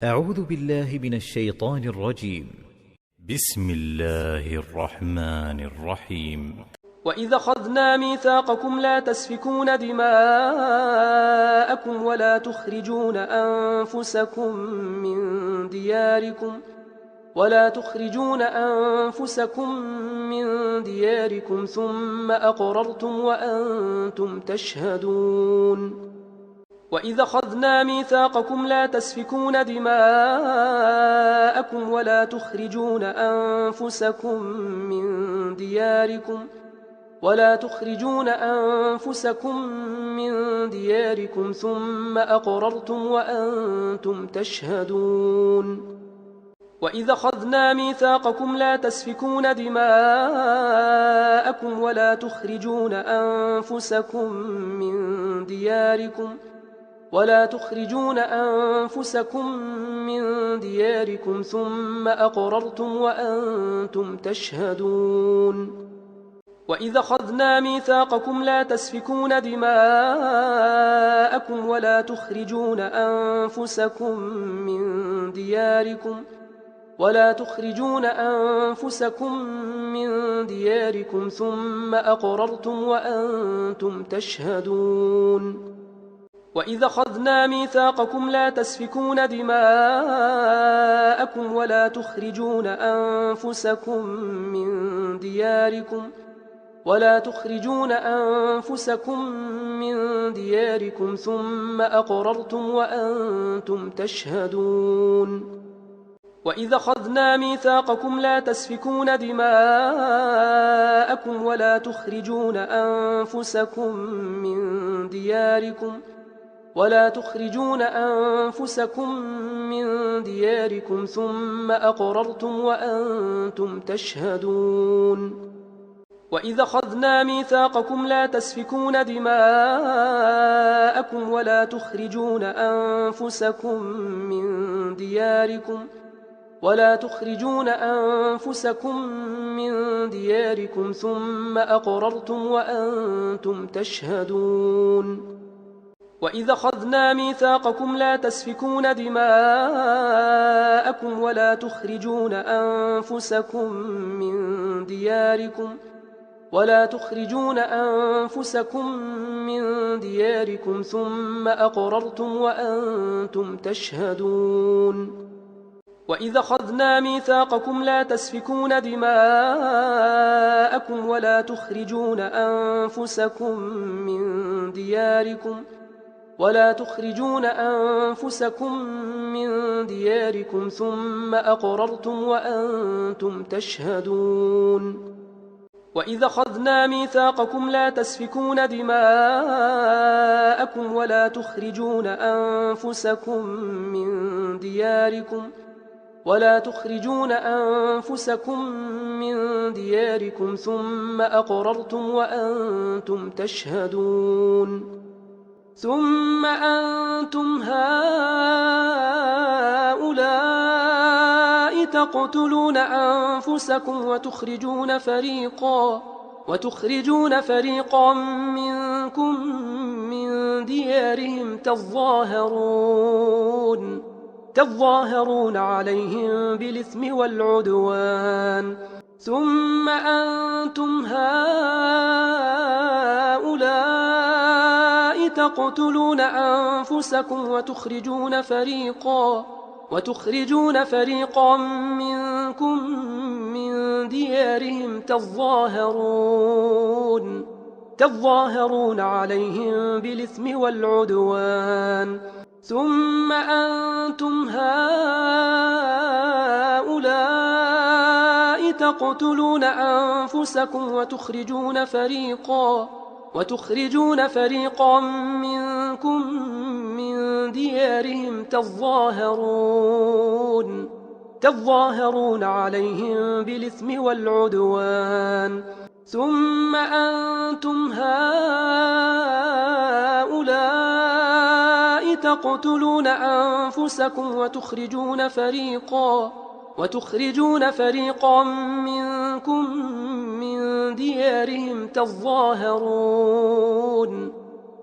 أعوذ بالله من الشيطان الرجيم. بسم الله الرحمن الرحيم. وإذ أخذنا ميثاقكم لا تسفكون دماءكم ولا تخرجون أنفسكم من دياركم ثم أقررتم وأنتم تشهدون. وإذ أخذنا ميثاقكم لا تسفكون دماءكم ولا تخرجون أنفسكم من دياركم ثم أقررتم وأنتم تشهدون. وإذ أخذنا ميثاقكم لا تسفكون دماءكم ولا تخرجون أنفسكم من دياركم ثم أقررتم وأنتم تشهدون. وإذ أخذنا ميثاقكم لا تسفكون دماءكم ولا تخرجون أنفسكم من دياركم ثم أقررتم وأنتم تشهدون. وإذ أخذنا ميثاقكم لا تسفكون دماءكم ولا تخرجون أنفسكم من دياركم ثم أقررتم وأنتم تشهدون. وإذ أخذنا ميثاقكم لا تسفكون دماءكم ولا تخرجون أنفسكم من دياركم ثم أقررتم وأنتم تشهدون. وإذ أخذنا ميثاقكم لا تسفكون دماءكم ولا تخرجون أنفسكم من دياركم ثم أقررتم وأنتم تشهدون. وإذ أخذنا ميثاقكم لا تسفكون دماءكم ولا تخرجون أنفسكم من دياركم ثم أقررتم وأنتم تشهدون. وإذ أخذنا ميثاقكم لا تسفكون دماءكم ولا تخرجون أنفسكم من دياركم ثم أقررتم وأنتم تشهدون. وإذ أخذنا ميثاقكم لا تسفكون دماءكم ولا تخرجون أنفسكم من دياركم ثم أقررتم وأنتم تشهدون. ثم أنتم هؤلاء تقتلون أنفسكم وتخرجون فريقا منكم من ديارهم تظاهرون عليهم بالإثم والعدوان. ثم أنتم هؤلاء تقتلون أنفسكم وتخرجون فريقا منكم من ديارهم تظاهرون عليهم بالإثم والعدوان. ثم أنتم هؤلاء تقتلون أنفسكم وتخرجون فريقا منكم من ديارهم تظاهرون عليهم بالإثم والعدوان. ثم أنتم هؤلاء تقتلون أنفسكم وتخرجون فريقا منكم من ديارهم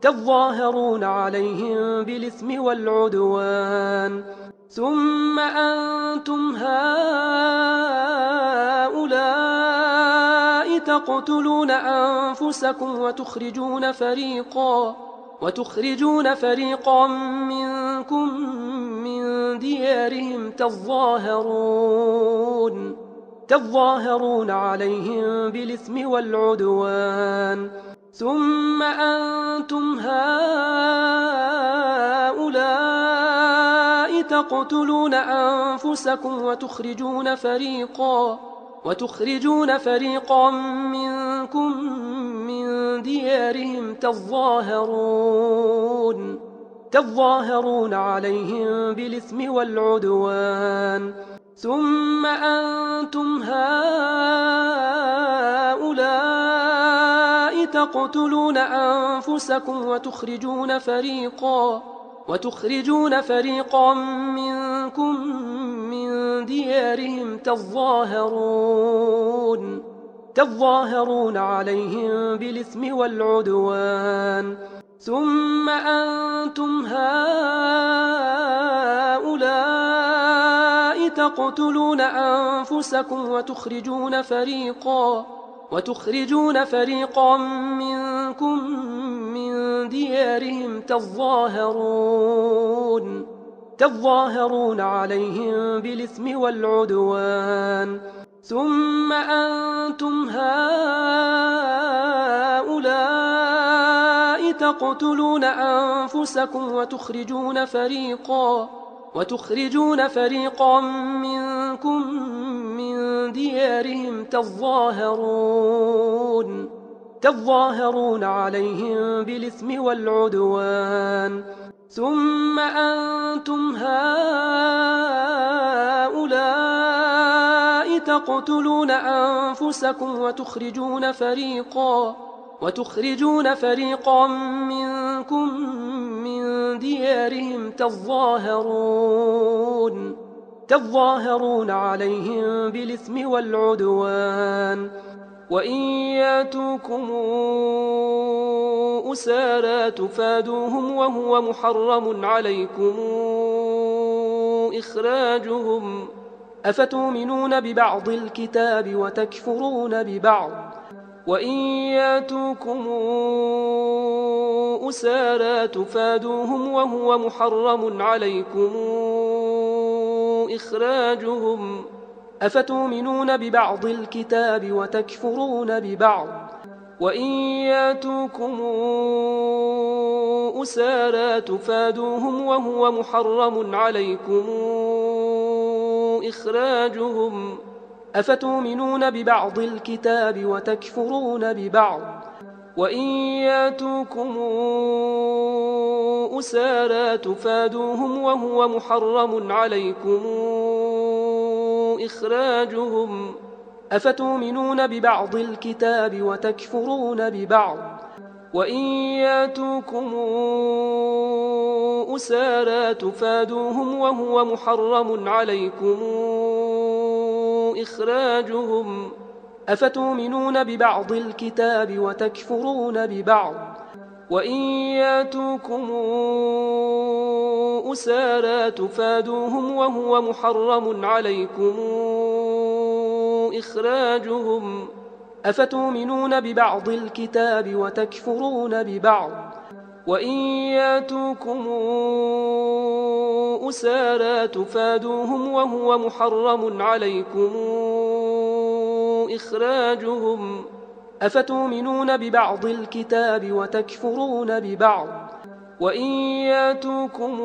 تظاهرون عليهم بالإثم والعدوان. ثم أنتم هؤلاء تقتلون أنفسكم وتخرجون فريقا منكم من ديارهم تظاهرون عليهم بالإثم والعدوان. ثم أنتم هؤلاء تقتلون أنفسكم وتخرجون فريقا منكم من ديارهم تظاهرون عليهم بالإثم والعدوان. ثم أنتم هؤلاء تقتلون أنفسكم وتخرجون فريقا منكم من ديارهم تظاهرون عليهم بالإثم والعدوان. ثم أنتم هؤلاء تقتلون أنفسكم وتخرجون فريقا منكم من ديارهم تظاهرون عليهم بالإثم والعدوان. ثم أنتم هؤلاء تقتلون أنفسكم وتخرجون فريقا منكم من ديارهم تظاهرون عليهم بالإثم والعدوان. ثم أنتم هؤلاء تقتلون أنفسكم وتخرجون فريقا منكم من ديارهم تظاهرون عليهم بالإثم والعدوان. وإن ياتوكم أسارى تفادوهم وهو محرم عليكم إخراجهم أفتؤمنون ببعض الكتاب وتكفرون ببعض. وإن ياتوكم أسارى تفادوهم وهو محرم عليكم إخراجهم أفتؤمنون ببعض الكتاب وتكفرون ببعض. وإن ياتوكم أسارى تفادوهم وهو محرم عليكم إخراجهم أفتؤمنون ببعض الكتاب وتكفرون ببعض. وإن ياتوكم أسارى تفادوهم وهو محرم عليكم إخراجهم أفتؤمنون ببعض الكتاب وتكفرون ببعض. وإن ياتوكم أسارى تفادوهم وهو محرم عليكم إخراجهم أفتؤمنون ببعض الكتاب وتكفرون ببعض. وإن ياتوكم أسارى تفادوهم وهو محرم عليكم إخراجهم أفتؤمنون ببعض الكتاب وتكفرون ببعض. وإن ياتوكم أسارى تفادوهم وهو محرم عليكم إخراجهم أفتؤمنون ببعض الكتاب وتكفرون ببعض. وإن ياتوكم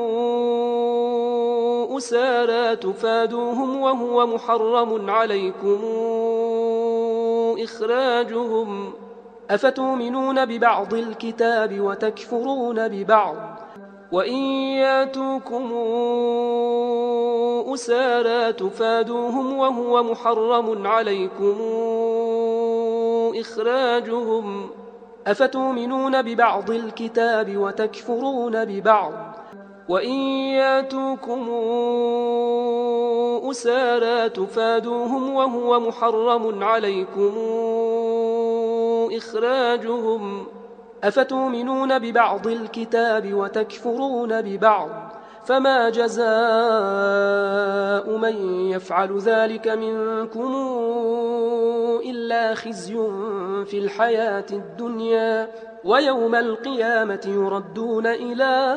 أسارى تفادوهم وهو محرم عليكم إخراجهم أفتؤمنون ببعض الكتاب وتكفرون ببعض. وإن ياتوكم أسارى تفادوهم وهو محرم عليكم إخراجهم أفتؤمنون ببعض الكتاب وتكفرون ببعض. وإن ياتوكم أسارى تفادوهم وهو محرم عليكم إخراجهم أفتؤمنون ببعض الكتاب وتكفرون ببعض. فما جزاء من يفعل ذلك منكم إلا خزي في الحياة الدنيا ويوم القيامة يردون إلى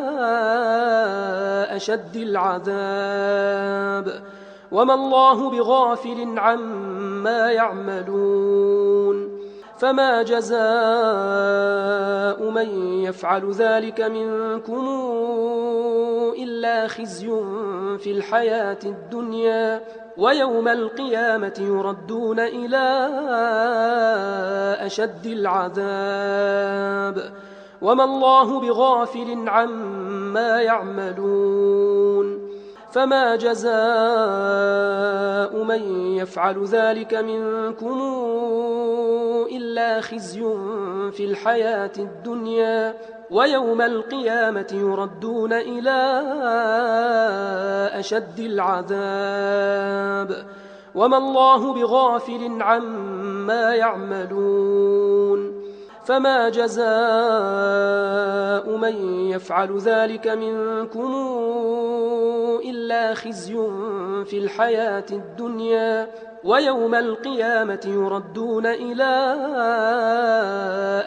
أشد العذاب وما الله بغافل عما يعملون فما جزاء من يفعل ذلك منكم إلا خزي في الحياة الدنيا ويوم القيامة يردون إلى أشد العذاب وما الله بغافل عما يعملون فما جزاء من يفعل ذلك منكم إلا خزي في الحياة الدنيا ويوم القيامة يردون إلى أشد العذاب وما الله بغافل عما يعملون فما جزاء من يفعل ذلك منكم إلا خزي في الحياة الدنيا ويوم القيامة يردون إلى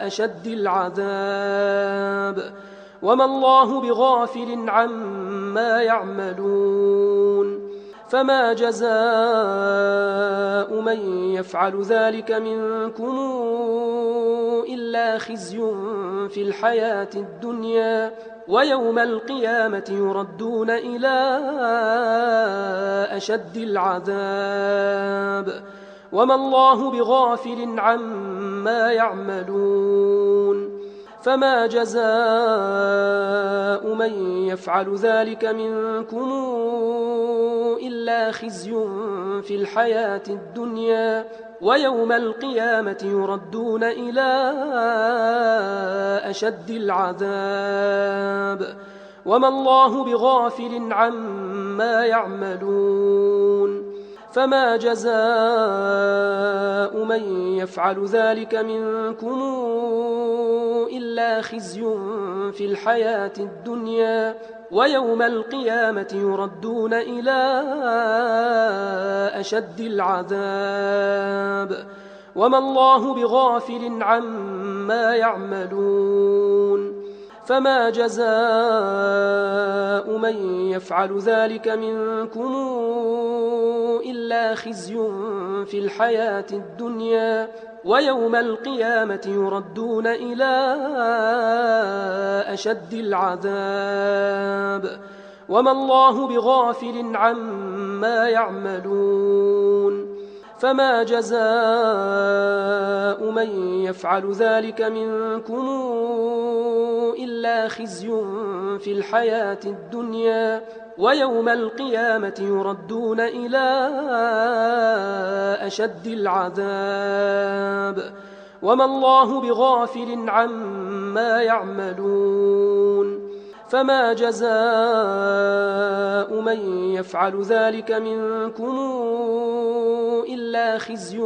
أشد العذاب وما الله بغافل عما يعملون فما جزاء من يفعل ذلك منكم إلا خزي في الحياة الدنيا ويوم القيامة يردون إلى أشد العذاب وما الله بغافل عما يعملون فما جزاء من يفعل ذلك منكم إلا خزي في الحياة الدنيا ويوم القيامة يردون إلى أشد العذاب وما الله بغافل عما يعملون فما جزاء من يفعل ذلك منكم إلا خزي في الحياة الدنيا ويوم القيامة يردون إلى أشد العذاب وما الله بغافل عما يعملون فما جزاء من يفعل ذلك منكم إلا خزي في الحياة الدنيا ويوم القيامة يردون إلى أشد العذاب وما الله بغافل عما يعملون فما جزاء من يفعل ذلك منكم إلا خزي في الحياة الدنيا ويوم القيامة يردون إلى أشد العذاب وما الله بغافل عما يعملون فما جزاء من يفعل ذلك منكم إلا خزي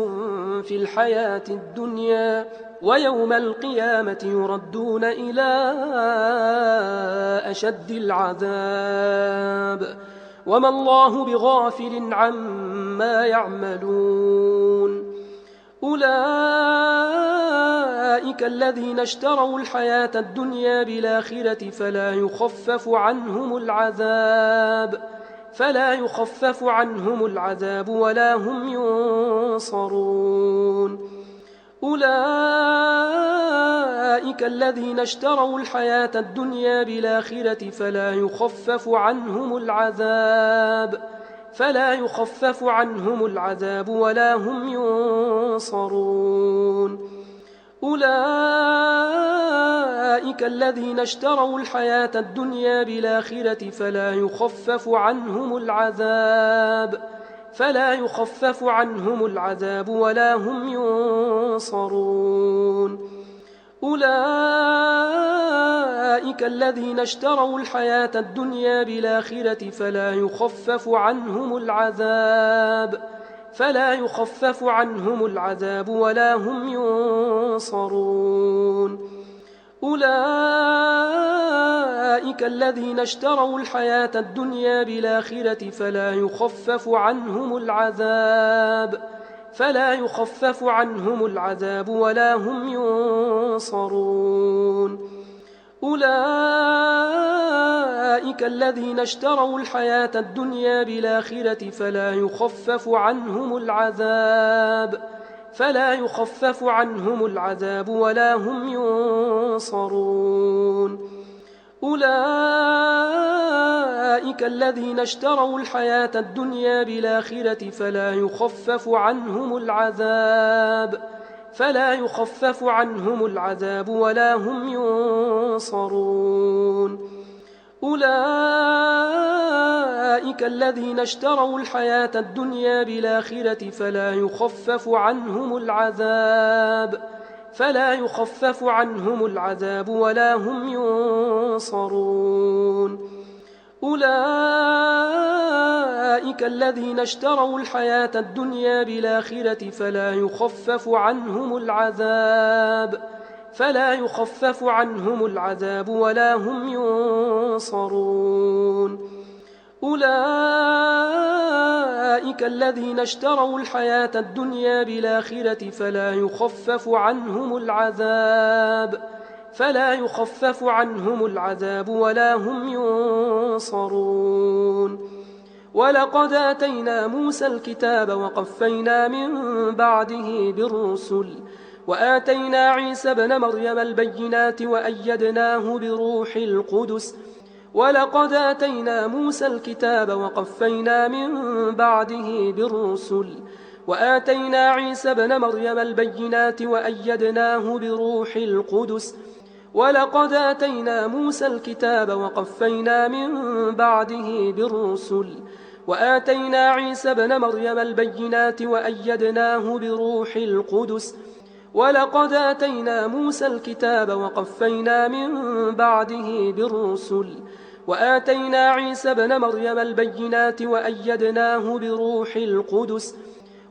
في الحياة الدنيا ويوم القيامة يردون إلى أشد العذاب وما الله بغافل عما يعملون أولئك الذين اشتروا الحياة الدنيا بالآخرة فلا يخفف عنهم العذاب ولا هم ينصرون أولئك الذين اشتروا الحياة الدنيا بالآخرة فلا يخفف عنهم العذاب ولا هم ينصرون أولئك الذين اشتروا الحياة الدنيا بالآخرة فلا يخفف عنهم العذاب ولا هم ينصرون أولئك الذين اشتروا الحياة الدنيا بالآخرة فلا يخفف عنهم العذاب ولا هم ينصرون أولئك الذين اشتروا الحياة الدنيا بالآخرة فلا يخفف عنهم العذاب ولا هم ينصرون. أولئك الذين اشتروا الحياة الدنيا بالآخرة فلا يخفف عنهم العذاب ولا هم ينصرون. أولئك الذين اشتروا الحياة الدنيا بالآخرة فلا يخفف عنهم العذاب ولا هم ينصرون. أولئك الذين اشتروا الحياة الدنيا بالآخرة فلا يخفف عنهم العذاب ولا هم ينصرون. أولئك الذين اشتروا الحياة الدنيا بالآخرة فلا يخفف عنهم العذاب ولا هم ينصرون. أولئك الذين اشتروا الحياة الدنيا بالآخرة فلا يخفف عنهم العذاب ولا هم ينصرون. ولقد آتينا موسى الكتاب وقفينا من بعده بالرسل وآتينا عيسى ابن مريم البينات وأيدناه بروح القدس. ولقد آتينا موسى الكتاب وقفينا من بعده بالرسل وآتينا عيسى ابن مريم البينات وأيدناه بروح القدس. ولقد آتينا موسى الكتاب وقفينا من بعده بالرسل وآتينا عيسى ابن مريم البينات وأيدناه بروح القدس. ولقد آتينا موسى الكتاب وقفينا من بعده بالرسل وآتينا عيسى ابن مريم البينات وأيدناه بروح القدس.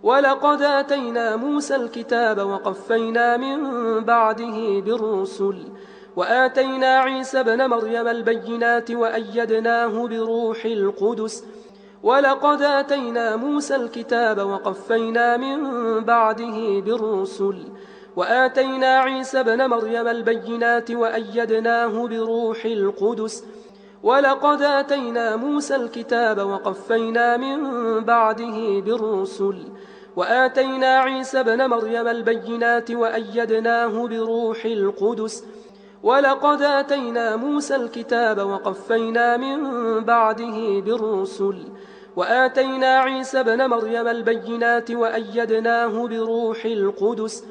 ولقد آتينا موسى الكتاب وقفينا من بعده بالرسل وآتينا عيسى ابن مريم البينات وأيدناه بروح القدس. ولقد آتينا موسى الكتاب وقفينا من بعده بالرسل وآتينا عيسى ابن مريم البينات وأيدناه بروح القدس. ولقد آتينا موسى الكتاب وقفينا من بعده بالرسل وآتينا عيسى ابن مريم البينات وأيدناه بروح القدس. ولقد آتينا موسى الكتاب وقفينا من بعده بالرسل وآتينا عيسى ابن مريم البينات وأيدناه بروح القدس.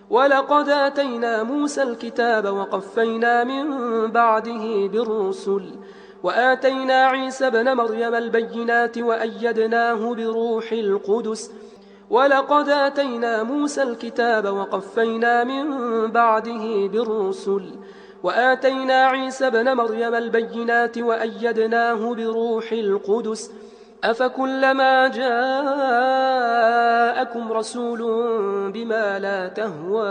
ولقد آتينا موسى الكتاب وقفينا من بعده بالرسل وآتينا عيسى ابن مريم البينات وأيدناه بروح القدس. ولقد آتينا موسى الكتاب وقفينا من بعده بالرسل وآتينا عيسى ابن مريم البينات وأيدناه بروح القدس. أفكلما جاءكم رسول بما لا تهوى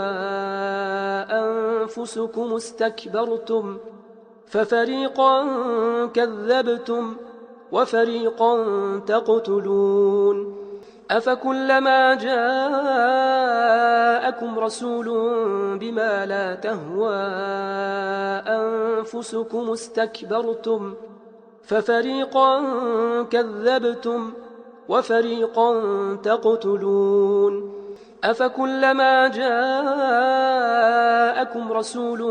أنفسكم استكبرتم ففريقا كذبتم وفريقا تقتلون. أفكلما جاءكم رسول بما لا تهوى أنفسكم استكبرتم ففريقا كذبتم وفريقا تقتلون. أفكلما جاءكم رسول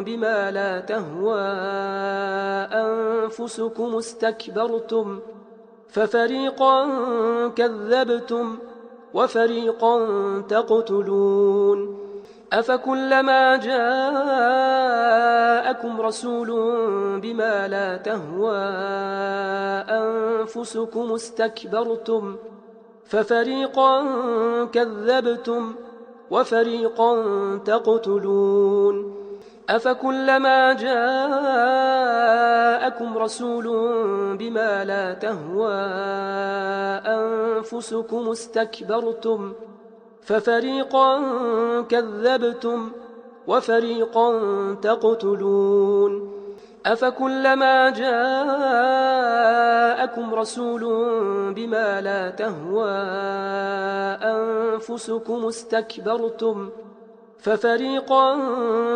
بما لا تهوى أنفسكم استكبرتم ففريقا كذبتم وفريقا تقتلون. أفكلما جاءكم رسول بما لا تهوى أنفسكم استكبرتم ففريقا كذبتم وفريقا تقتلون. أفكلما جاءكم رسول بما لا تهوى أنفسكم استكبرتم ففريقا كذبتم وفريقا تقتلون أفكلما جاءكم رسول بما لا تهوى أنفسكم استكبرتم ففريقا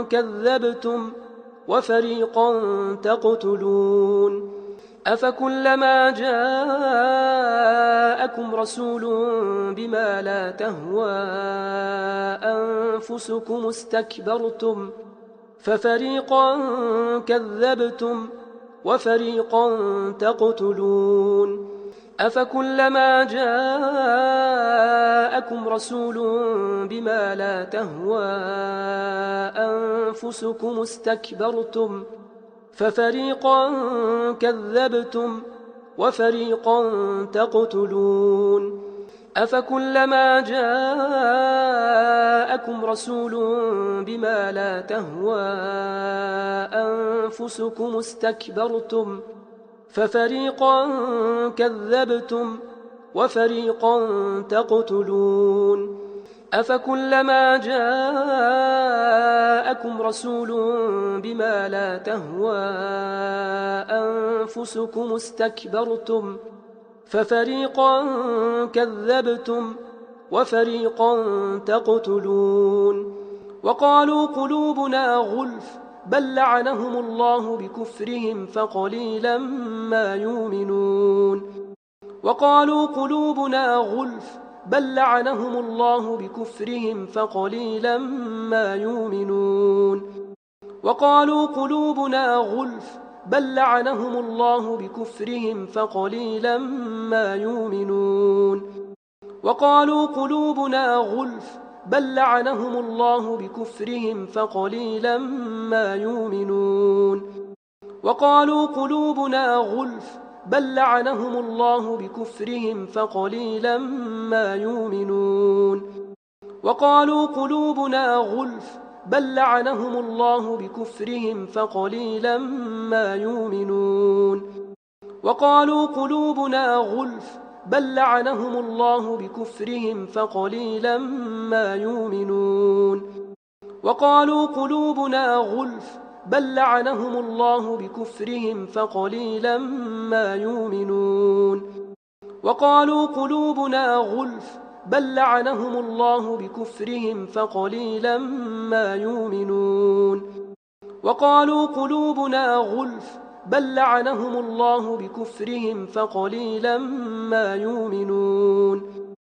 كذبتم وفريقا تقتلون أفكلما جاءكم رسول بما لا تهوى أنفسكم استكبرتم ففريقا كذبتم وفريقا تقتلون أفكلما جاءكم رسول بما لا تهوى أنفسكم استكبرتم ففريقا كذبتم وفريقا تقتلون أفكلما جاءكم رسول بما لا تهوى أنفسكم استكبرتم ففريقا كذبتم وفريقا تقتلون أفكلما جاءكم رسول بما لا تهوى أنفسكم استكبرتم ففريقا كذبتم وفريقا تقتلون وقالوا قلوبنا غلف بل لعنهم الله بكفرهم فقليلا ما يؤمنون وقالوا قلوبنا غلف بل لعنهم الله بكفرهم فقليلا ما يؤمنون وقالوا قلوبنا غلف بل لعنهم الله بكفرهم فقليلا ما يؤمنون وقالوا قلوبنا غلف بل لعنهم الله بكفرهم فقليلا ما يؤمنون وقالوا قلوبنا غلف بل لعنهم الله بكفرهم فقليلا ما يؤمنون وقالوا قلوبنا غلف بل لعنهم الله بكفرهم فقليلا ما يؤمنون وقالوا قلوبنا غلف بل لعنهم الله بكفرهم فقليلا ما يؤمنون وقالوا قلوبنا غلف بل لعنهم الله بكفرهم فقليلا ما يؤمنون وقالوا قلوبنا غلف بل لعنهم الله بكفرهم فقليلا ما يؤمنون وقالوا قلوبنا غلف بل لعنهم الله بكفرهم فقليلا ما يؤمنون